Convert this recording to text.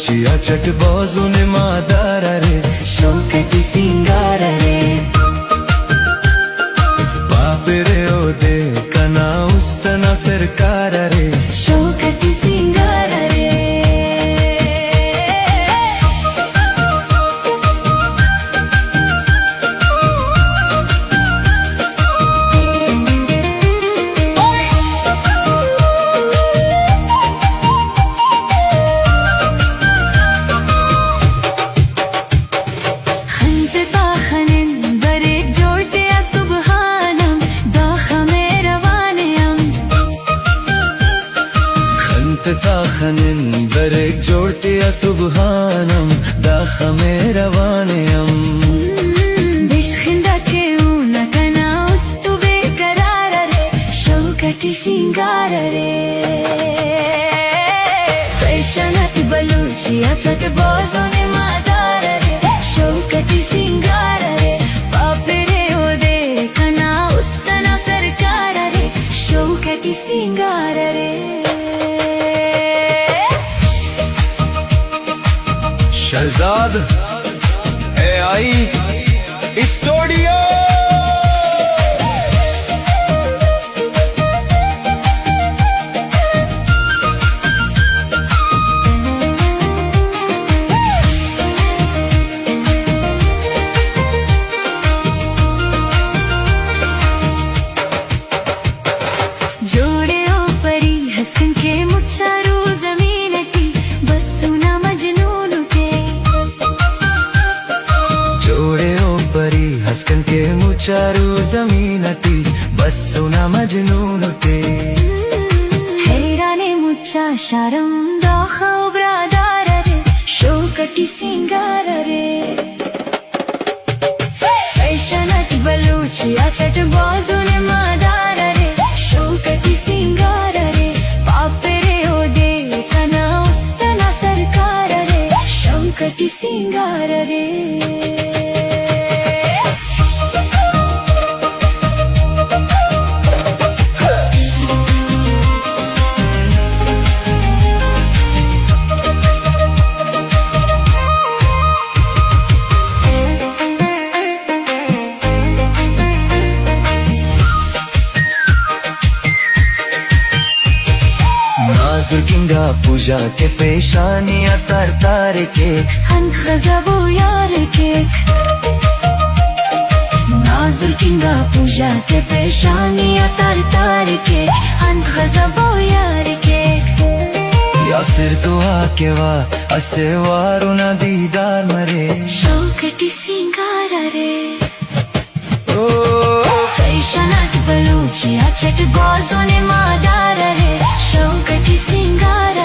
बलूचिया चट बाजूने मादार रे शौकटी सिंगार रे बापे रे ओ दे कना उस्तना सरकार रे शौकटी सिंगार रे ताखनन बरेक जोड़ते सुबहानम दाखा में रवाने हम बिश्खिंदा के ऊना कना उस्तु बेकरार रे शौकटी सिंगार रे फैशनत बलूचिया चट बाजूने मादार रे शौकटी सिंगार रे बापे रे ओ दे कना उस्तना सरकार रे शौकटी सिंगार रे शहजाद है आई स्टूडियो जोड़े ओ परी हस्कन के मुच्छारू जमीनटी बस सुना मजनून के जोड़े ओ परी हस्कन के मुचारू जमीनटी बस सुना मजनून के हैराने मुच्छा शरम दाखा ब्रादार रे शौकटी सिंगार रे फैशनत बलूचिया चट बाजूने मादार रे शौकटी सिंगार रे बापे रे ओ दे कना उस्तना सरकार रे शौकटी सिंगार रे नाजुकिंगा पूजा के पेशानियां तार तार के हन खजबो यार के नाजुकिंगा पूजा के पेशानियां तार तार के हन खजबो यार के या सिर दुआ के वा असे वारू ना दीदार मरे शौकटी सिंगार रे ओ फैशनत बलूचिया चट बाजूने मादार रे शौकटी सिंगार